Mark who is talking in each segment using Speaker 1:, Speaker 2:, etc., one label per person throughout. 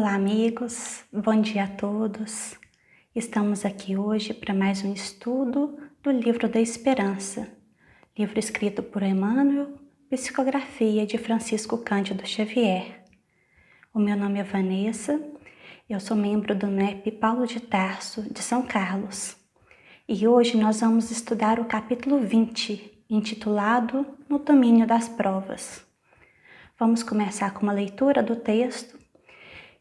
Speaker 1: Olá, amigos, bom dia a todos. Estamos aqui hoje para mais um estudo do Livro da Esperança, livro escrito por Emmanuel, psicografia de Francisco Cândido Xavier. O meu nome é Vanessa, eu sou membro do NEP Paulo de Tarso, de São Carlos. E hoje nós vamos estudar o capítulo 20, intitulado No Domínio das Provas. Vamos começar com uma leitura do texto,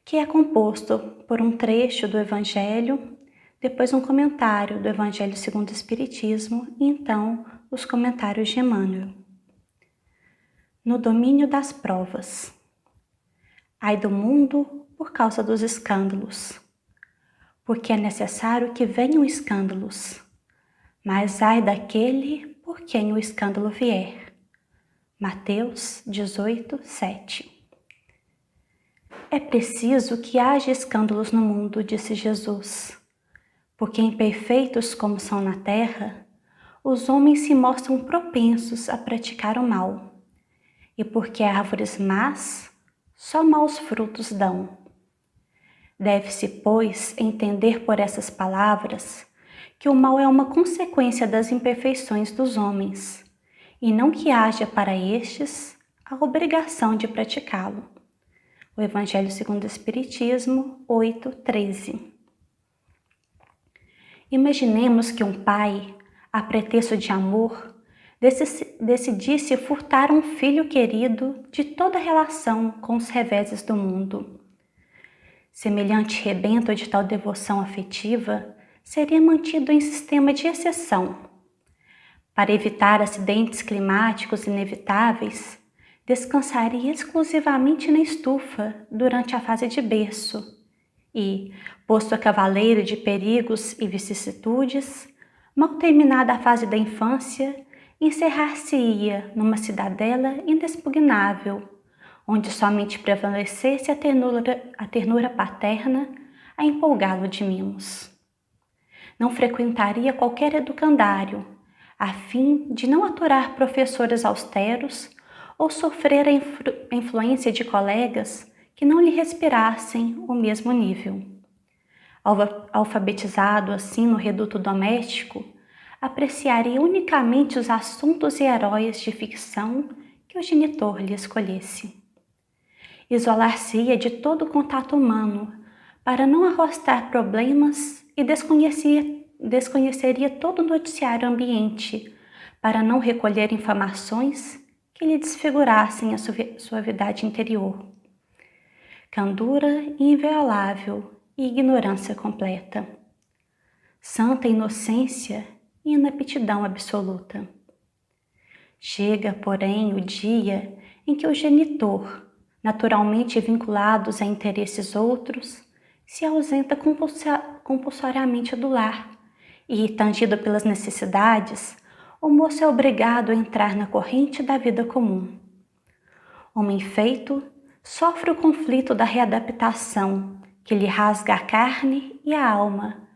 Speaker 1: que é composto por um trecho do Evangelho, depois um comentário do Evangelho segundo o Espiritismo e então os comentários de Emmanuel. No domínio das provas. Ai do mundo por causa dos escândalos, porque é necessário que venham escândalos, mas ai daquele por quem o escândalo vier. Mateus 18, 7. É preciso que haja escândalos no mundo, disse Jesus, porque imperfeitos como são na terra, os homens se mostram propensos a praticar o mal, e porque árvores más, só maus frutos dão. Deve-se, pois, entender por essas palavras que o mal é uma consequência das imperfeições dos homens, e não que haja para estes a obrigação de praticá-lo. O Evangelho segundo o Espiritismo 8:13. Imaginemos que um pai, a pretexto de amor, decidisse furtar um filho querido de toda relação com os reveses do mundo. Semelhante rebento de tal devoção afetiva seria mantido em sistema de exceção. Para evitar acidentes climáticos inevitáveis, descansaria exclusivamente na estufa durante a fase de berço e, posto a cavaleiro de perigos e vicissitudes, mal terminada a fase da infância, encerrar-se-ia numa cidadela inexpugnável, onde somente prevalecesse a ternura paterna a empolgá-lo de mimos. Não frequentaria qualquer educandário, a fim de não aturar professores austeros ou sofrer a influência de colegas que não lhe respirassem o mesmo nível. Alfabetizado assim no reduto doméstico, apreciaria unicamente os assuntos e heróis de ficção que o genitor lhe escolhesse. Isolar-se-ia de todo o contato humano para não arrostar problemas e desconheceria todo o noticiário ambiente para não recolher informações que lhe desfigurassem a suavidade interior. Candura inviolável e ignorância completa. Santa inocência e inaptidão absoluta. Chega, porém, o dia em que o genitor, naturalmente vinculados a interesses outros, se ausenta compulsoriamente do lar e, tangido pelas necessidades, o moço é obrigado a entrar na corrente da vida comum. Homem feito, sofre o conflito da readaptação, que lhe rasga a carne e a alma,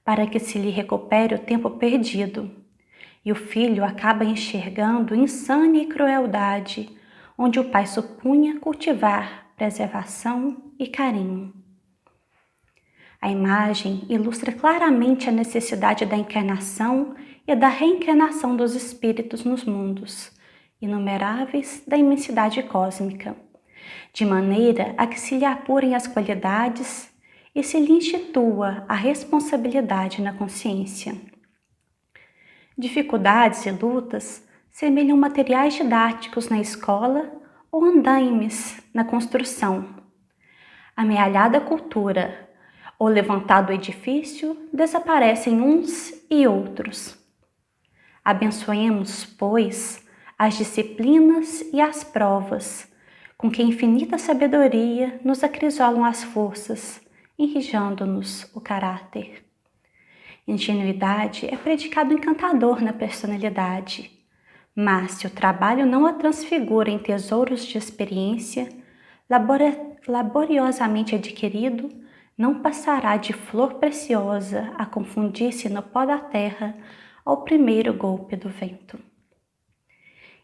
Speaker 1: para que se lhe recupere o tempo perdido, e o filho acaba enxergando insânia e crueldade, onde o pai supunha cultivar preservação e carinho. A imagem ilustra claramente a necessidade da encarnação e da reencarnação dos espíritos nos mundos inumeráveis da imensidade cósmica, de maneira a que se lhe apurem as qualidades e se lhe institua a responsabilidade na consciência. Dificuldades e lutas semelham materiais didáticos na escola ou andaimes na construção. Amealhada cultura ou levantado edifício, desaparecem uns e outros. Abençoemos, pois, as disciplinas e as provas, com que infinita sabedoria nos acrisolam as forças, enrijando-nos o caráter. Ingenuidade é predicado encantador na personalidade, mas se o trabalho não a transfigura em tesouros de experiência, laboriosamente adquirido, não passará de flor preciosa a confundir-se no pó da terra ao primeiro golpe do vento.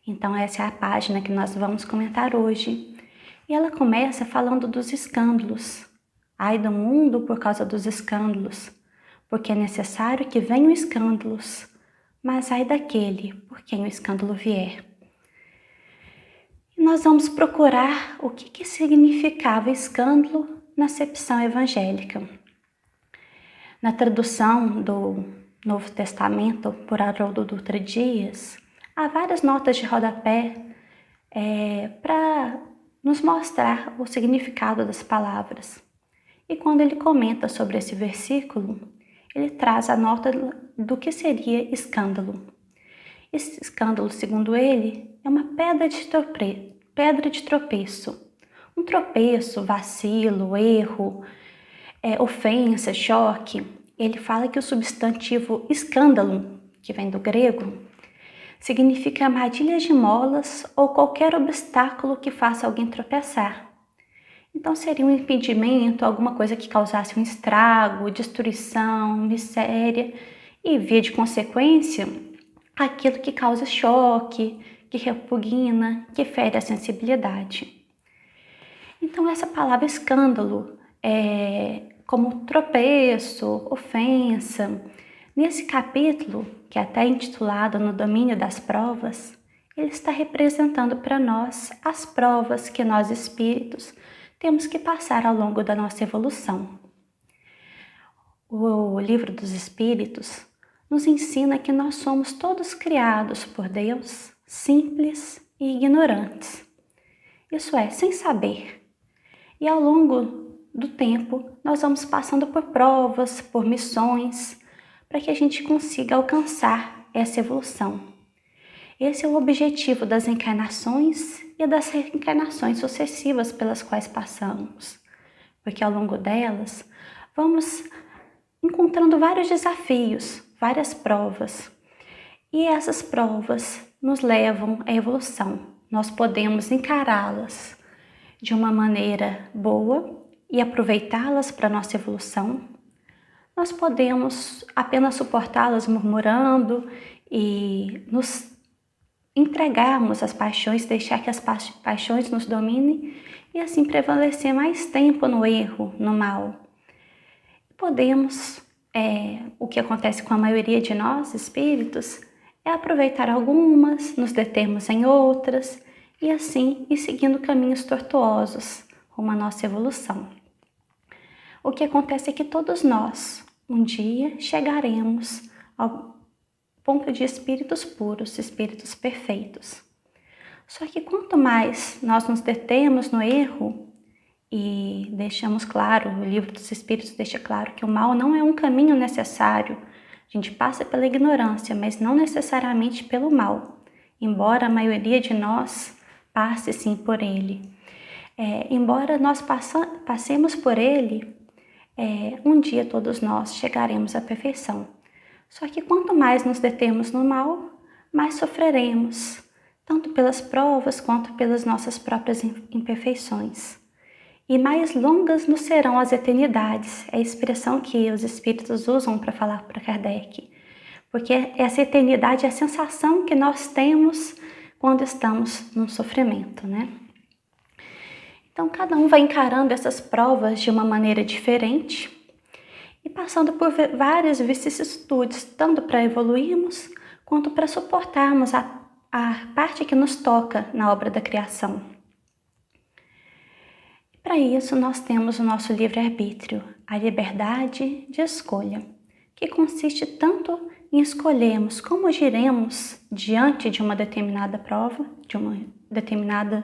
Speaker 1: Então essa é a página que nós vamos comentar hoje. E ela começa falando dos escândalos, Ai do mundo por causa dos escândalos, porque é necessário que venham escândalos, mas ai daquele por quem o escândalo vier. E nós vamos procurar o que significava escândalo na acepção evangélica. Na tradução do Novo Testamento por Haroldo Dutra Dias, há várias notas de rodapé para nos mostrar o significado das palavras. E quando ele comenta sobre esse versículo, ele traz a nota do que seria escândalo. Esse escândalo, segundo ele, é uma pedra de tropeço. Um tropeço, vacilo, erro, ofensa, choque. Ele fala que o substantivo escândalo, que vem do grego, significa armadilhas de molas ou qualquer obstáculo que faça alguém tropeçar. Então seria um impedimento, alguma coisa que causasse um estrago, destruição, miséria e, via de consequência, aquilo que causa choque, que repugna, que fere a sensibilidade. Então essa palavra escândalo como tropeço, ofensa. Nesse capítulo, que é até intitulado No Domínio das Provas, ele está representando para nós as provas que nós espíritos temos que passar ao longo da nossa evolução. O Livro dos Espíritos nos ensina que nós somos todos criados por Deus, simples e ignorantes. Isso é, sem saber. E ao longo do tempo, nós vamos passando por provas, por missões, para que a gente consiga alcançar essa evolução. Esse é o objetivo das encarnações e das reencarnações sucessivas pelas quais passamos, porque ao longo delas vamos encontrando vários desafios, várias provas, e essas provas nos levam à evolução. Nós podemos encará-las de uma maneira boa e aproveitá-las para a nossa evolução. Nós podemos apenas suportá-las murmurando e nos entregarmos às paixões, deixar que as paixões nos dominem e assim prevalecer mais tempo no erro, no mal. Podemos, o que acontece com a maioria de nós, espíritos, é aproveitar algumas, nos determos em outras e assim ir seguindo caminhos tortuosos rumo à nossa evolução. O que acontece é que todos nós, um dia, chegaremos ao ponto de espíritos puros, espíritos perfeitos. Só que quanto mais nós nos detemos no erro e deixamos claro, o Livro dos Espíritos deixa claro que o mal não é um caminho necessário. A gente passa pela ignorância, mas não necessariamente pelo mal, embora a maioria de nós passe sim por ele. Embora nós passemos por ele, um dia todos nós chegaremos à perfeição. Só que quanto mais nos detemos no mal, mais sofreremos, tanto pelas provas quanto pelas nossas próprias imperfeições. E mais longas nos serão as eternidades, é a expressão que os espíritos usam para falar para Kardec. Porque essa eternidade é a sensação que nós temos quando estamos num sofrimento, né? Então, cada um vai encarando essas provas de uma maneira diferente e passando por várias vicissitudes, tanto para evoluirmos quanto para suportarmos a parte que nos toca na obra da criação. Para isso, nós temos o nosso livre-arbítrio, a liberdade de escolha, que consiste tanto em escolhermos como agiremos diante de uma determinada prova, de uma determinada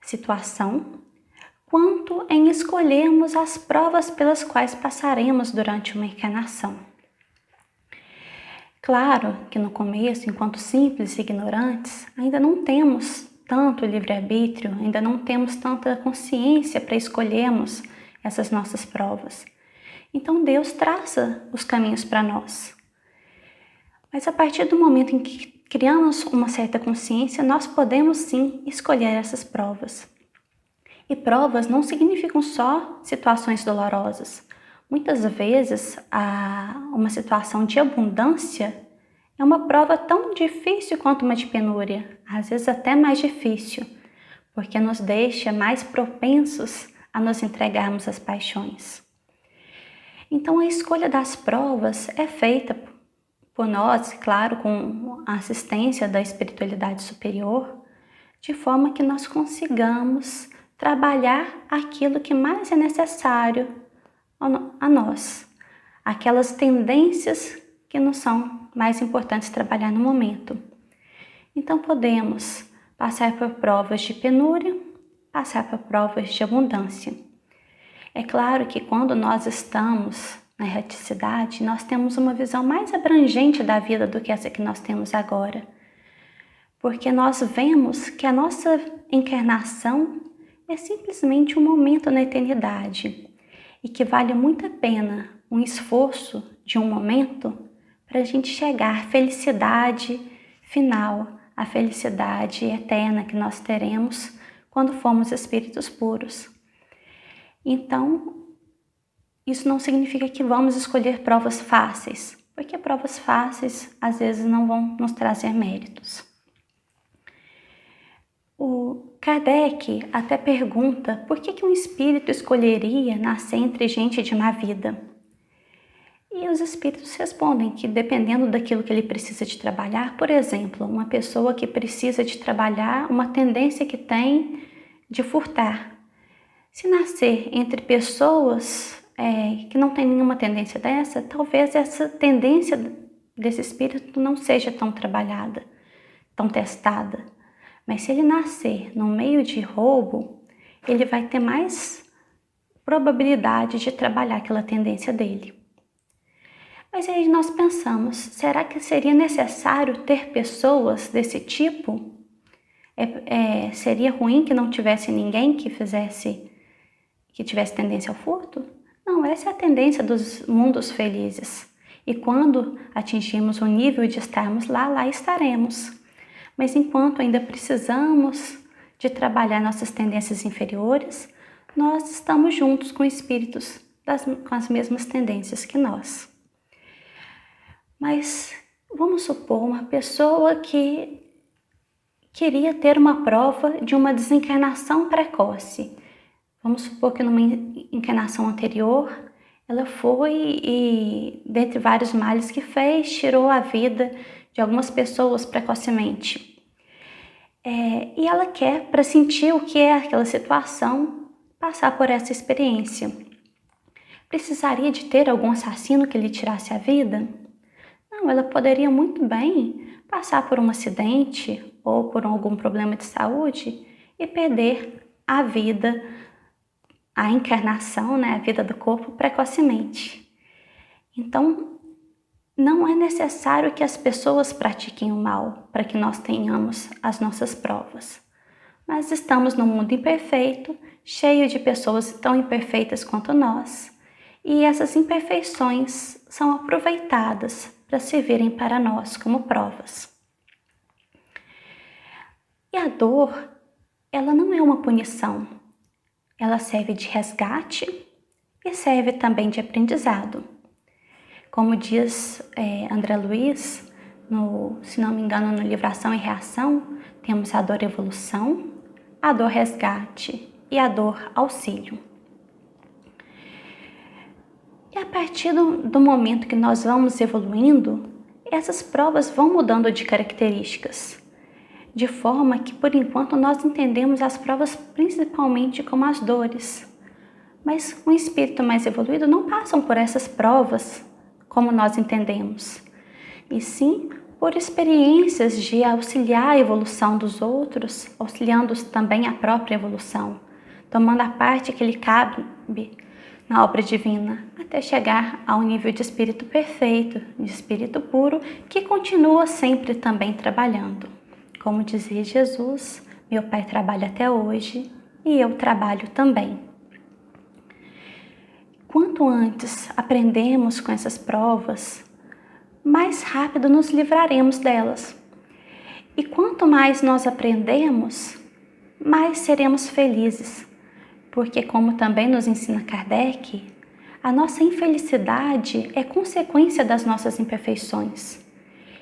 Speaker 1: situação, quanto em escolhermos as provas pelas quais passaremos durante uma encarnação. Claro que no começo, enquanto simples e ignorantes, ainda não temos tanto livre-arbítrio, ainda não temos tanta consciência para escolhermos essas nossas provas. Então Deus traça os caminhos para nós. Mas a partir do momento em que criamos uma certa consciência, nós podemos sim escolher essas provas. E provas não significam só situações dolorosas. Muitas vezes, uma situação de abundância é uma prova tão difícil quanto uma de penúria, às vezes até mais difícil, porque nos deixa mais propensos a nos entregarmos às paixões. Então, a escolha das provas é feita por nós, claro, com a assistência da espiritualidade superior, de forma que nós consigamos trabalhar aquilo que mais é necessário a nós, aquelas tendências que nos são mais importantes trabalhar no momento. Então, podemos passar por provas de penúria, passar por provas de abundância. É claro que quando nós estamos na erraticidade, nós temos uma visão mais abrangente da vida do que essa que nós temos agora. Porque nós vemos que a nossa encarnação é simplesmente um momento na eternidade e que vale muito a pena um esforço de um momento para a gente chegar à felicidade final, à felicidade eterna que nós teremos quando formos espíritos puros. Então, isso não significa que vamos escolher provas fáceis, porque provas fáceis às vezes não vão nos trazer méritos. O Kardec até pergunta por que um espírito escolheria nascer entre gente de má vida. E os espíritos respondem que dependendo daquilo que ele precisa de trabalhar, por exemplo, uma pessoa que precisa de trabalhar uma tendência que tem de furtar. Se nascer entre pessoas que não têm nenhuma tendência dessa, talvez essa tendência desse espírito não seja tão trabalhada, tão testada. Mas se ele nascer no meio de roubo, ele vai ter mais probabilidade de trabalhar aquela tendência dele. Mas aí nós pensamos, será que seria necessário ter pessoas desse tipo? Seria ruim que não tivesse ninguém que tivesse tendência ao furto? Não, essa é a tendência dos mundos felizes. E quando atingirmos o nível de estarmos lá, lá estaremos. Mas enquanto ainda precisamos de trabalhar nossas tendências inferiores, nós estamos juntos com espíritos com as mesmas tendências que nós. Mas vamos supor uma pessoa que queria ter uma prova de uma desencarnação precoce. Vamos supor que numa encarnação anterior, ela foi e, dentre vários males que fez, tirou a vida de algumas pessoas precocemente. E ela quer, para sentir o que é aquela situação, passar por essa experiência. Precisaria de ter algum assassino que lhe tirasse a vida? Não, ela poderia muito bem passar por um acidente ou por algum problema de saúde e perder a vida, a encarnação, a vida do corpo precocemente. Então, não é necessário que as pessoas pratiquem o mal para que nós tenhamos as nossas provas. Mas estamos num mundo imperfeito, cheio de pessoas tão imperfeitas quanto nós, e essas imperfeições são aproveitadas para servirem para nós como provas. E a dor, ela não é uma punição. Ela serve de resgate e serve também de aprendizado. Como diz André Luiz, se não me engano, no livro Ação e Reação, temos a dor evolução, a dor resgate e a dor auxílio. E a partir do momento que nós vamos evoluindo, essas provas vão mudando de características, de forma que, por enquanto, nós entendemos as provas principalmente como as dores. Mas um espírito mais evoluído não passam por essas provas como nós entendemos, e sim por experiências de auxiliar a evolução dos outros, auxiliando também a própria evolução, tomando a parte que lhe cabe na obra divina, até chegar ao nível de espírito perfeito, de espírito puro, que continua sempre também trabalhando. Como dizia Jesus, meu Pai trabalha até hoje e eu trabalho também. Quanto antes aprendemos com essas provas, mais rápido nos livraremos delas. E quanto mais nós aprendemos, mais seremos felizes. Porque, como também nos ensina Kardec, a nossa infelicidade é consequência das nossas imperfeições.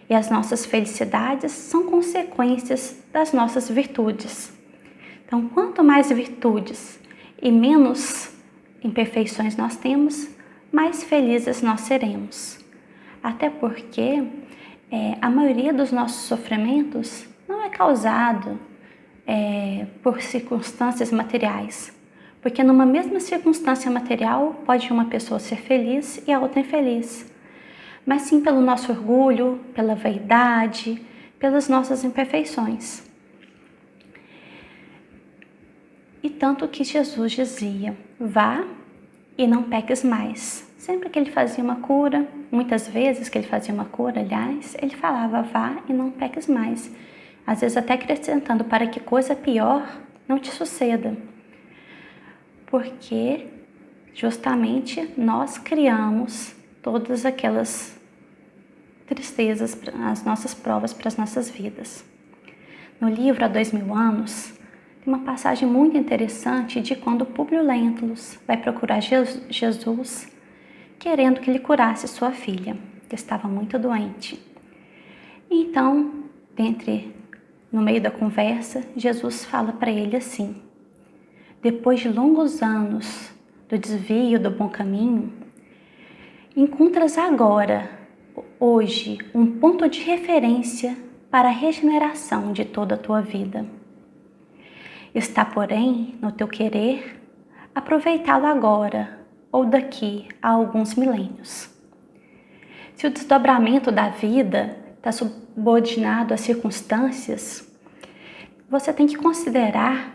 Speaker 1: E as nossas felicidades são consequências das nossas virtudes. Então, quanto mais virtudes e menos imperfeições nós temos, mais felizes nós seremos. Até porque a maioria dos nossos sofrimentos não é causado por circunstâncias materiais. Porque numa mesma circunstância material pode uma pessoa ser feliz e a outra infeliz. Mas sim pelo nosso orgulho, pela vaidade, pelas nossas imperfeições. E tanto que Jesus dizia, vá e não peques mais. Sempre que ele fazia uma cura, muitas vezes que ele fazia uma cura, aliás, ele falava, vá e não peques mais. Às vezes até acrescentando, para que coisa pior não te suceda. Porque justamente nós criamos todas aquelas tristezas, as nossas provas para as nossas vidas. No livro Há 2000 anos, tem uma passagem muito interessante de quando Públio Lentulus vai procurar Jesus, querendo que ele curasse sua filha, que estava muito doente. Então, no meio da conversa, Jesus fala para ele assim, depois de longos anos do desvio do bom caminho, encontras agora, hoje, um ponto de referência para a regeneração de toda a tua vida. Está, porém, no teu querer, aproveitá-lo agora ou daqui a alguns milênios. Se o desdobramento da vida está subordinado às circunstâncias, você tem que considerar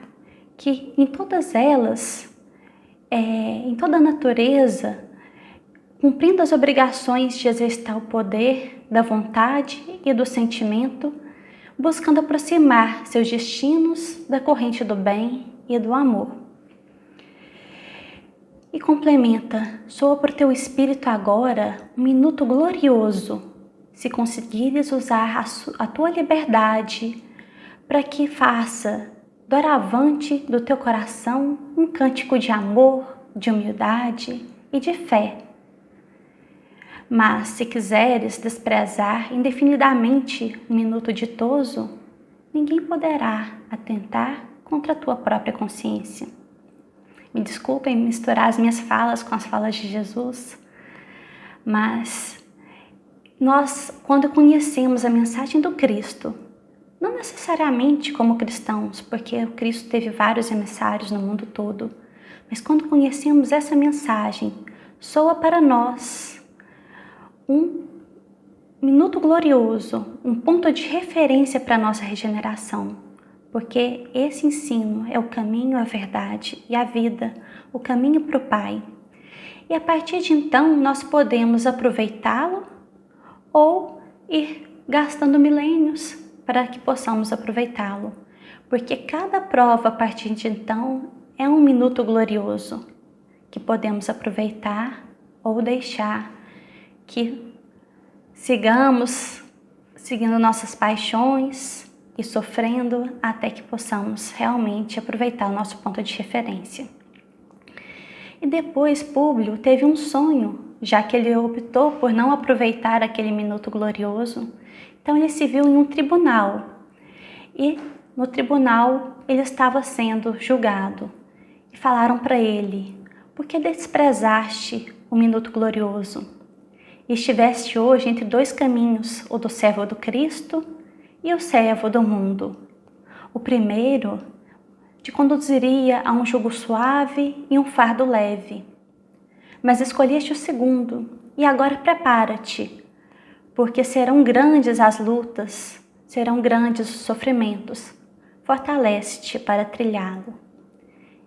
Speaker 1: que em todas elas, em toda a natureza, cumprindo as obrigações de exercitar o poder da vontade e do sentimento, buscando aproximar seus destinos da corrente do bem e do amor. E complementa, soa para o teu espírito agora um minuto glorioso, se conseguires usar a tua liberdade para que faça doravante do teu coração um cântico de amor, de humildade e de fé. Mas se quiseres desprezar indefinidamente um minuto ditoso, ninguém poderá atentar contra a tua própria consciência. Me desculpem misturar as minhas falas com as falas de Jesus, mas nós, quando conhecemos a mensagem do Cristo, não necessariamente como cristãos, porque o Cristo teve vários emissários no mundo todo, mas quando conhecemos essa mensagem, soa para nós um minuto glorioso, um ponto de referência para a nossa regeneração, porque esse ensino é o caminho, a verdade e a vida, o caminho para o Pai. E a partir de então, nós podemos aproveitá-lo ou ir gastando milênios para que possamos aproveitá-lo, porque cada prova a partir de então é um minuto glorioso que podemos aproveitar ou deixar que sigamos seguindo nossas paixões e sofrendo até que possamos realmente aproveitar o nosso ponto de referência. E depois Públio teve um sonho, já que ele optou por não aproveitar aquele minuto glorioso. Então ele se viu em um tribunal e no tribunal ele estava sendo julgado. E falaram para ele, por que desprezaste o minuto glorioso? E estiveste hoje entre dois caminhos, o do servo do Cristo e o servo do mundo. O primeiro te conduziria a um jugo suave e um fardo leve. Mas escolheste o segundo, e agora prepara-te, porque serão grandes as lutas, serão grandes os sofrimentos. Fortalece-te para trilhá-lo.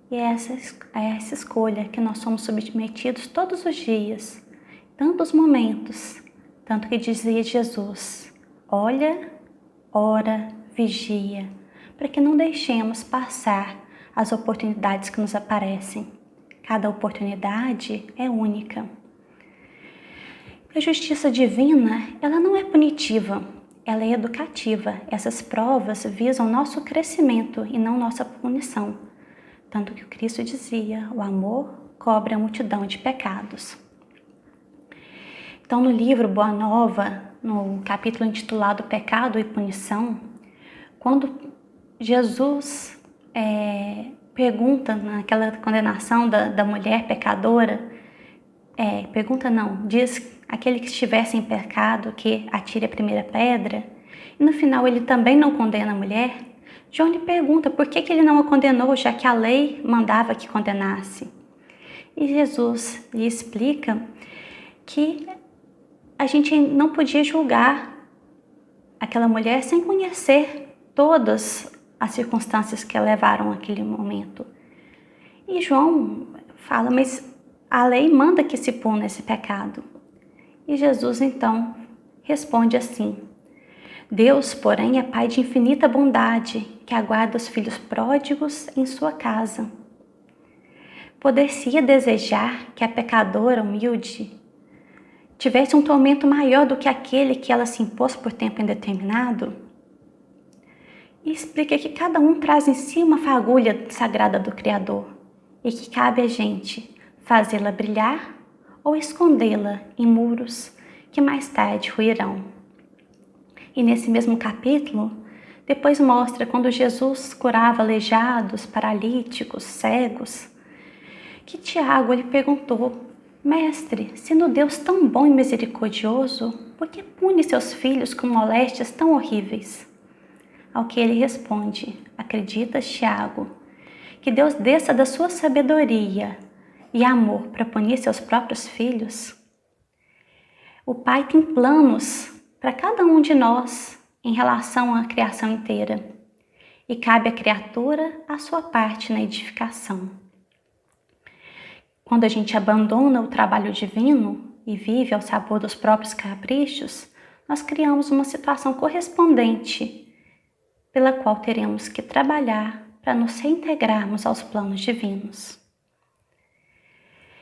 Speaker 1: E é essa escolha que nós somos submetidos todos os dias, tantos momentos, tanto que dizia Jesus, olha, ora, vigia, para que não deixemos passar as oportunidades que nos aparecem. Cada oportunidade é única. A justiça divina, ela não é punitiva, ela é educativa. Essas provas visam nosso crescimento e não nossa punição. Tanto que o Cristo dizia, o amor cobre a multidão de pecados. Então, no livro Boa Nova, no capítulo intitulado Pecado e Punição, quando Jesus pergunta naquela condenação da mulher pecadora, pergunta não, diz aquele que estivesse em pecado que atire a primeira pedra, e no final ele também não condena a mulher. João lhe pergunta por que ele não a condenou, já que a lei mandava que condenasse. E Jesus lhe explica que a gente não podia julgar aquela mulher sem conhecer todas as circunstâncias que a levaram àquele momento. E João fala, mas a lei manda que se puna esse pecado. E Jesus então responde assim: Deus, porém, é Pai de infinita bondade, que aguarda os filhos pródigos em sua casa. Poder-se-ia desejar que a pecadora humilde tivesse um tormento maior do que aquele que ela se impôs por tempo indeterminado? E explica que cada um traz em si uma fagulha sagrada do Criador e que cabe a gente fazê-la brilhar ou escondê-la em muros que mais tarde ruirão. E nesse mesmo capítulo, depois mostra quando Jesus curava aleijados, paralíticos, cegos, que Tiago lhe perguntou: Mestre, sendo Deus tão bom e misericordioso, por que pune seus filhos com moléstias tão horríveis? Ao que ele responde: Acreditas, Tiago, que Deus desça da sua sabedoria e amor para punir seus próprios filhos? O Pai tem planos para cada um de nós em relação à criação inteira, e cabe à criatura a sua parte na edificação. Quando a gente abandona o trabalho divino e vive ao sabor dos próprios caprichos, nós criamos uma situação correspondente pela qual teremos que trabalhar para nos reintegrarmos aos planos divinos.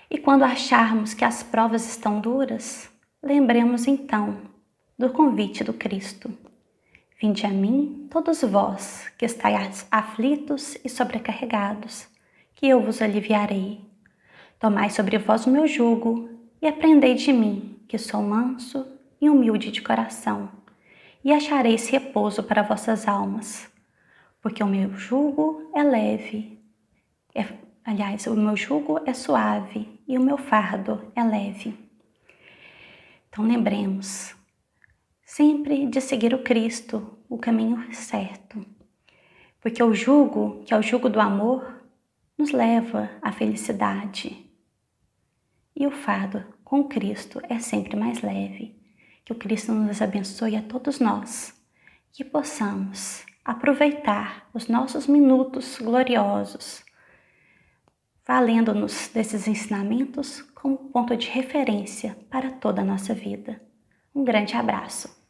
Speaker 1: E quando acharmos que as provas estão duras, lembremos então do convite do Cristo: Vinde a mim, todos vós que estáis aflitos e sobrecarregados, que eu vos aliviarei. Tomai sobre vós o meu jugo e aprendei de mim, que sou manso e humilde de coração, e achareis repouso para vossas almas, porque o meu jugo é leve, o meu jugo é suave e o meu fardo é leve. Então lembremos sempre de seguir o Cristo, o caminho certo, porque o jugo, que é o jugo do amor, nos leva à felicidade. E o fardo com Cristo é sempre mais leve. Que o Cristo nos abençoe a todos nós, que possamos aproveitar os nossos minutos gloriosos, valendo-nos desses ensinamentos como ponto de referência para toda a nossa vida. Um grande abraço.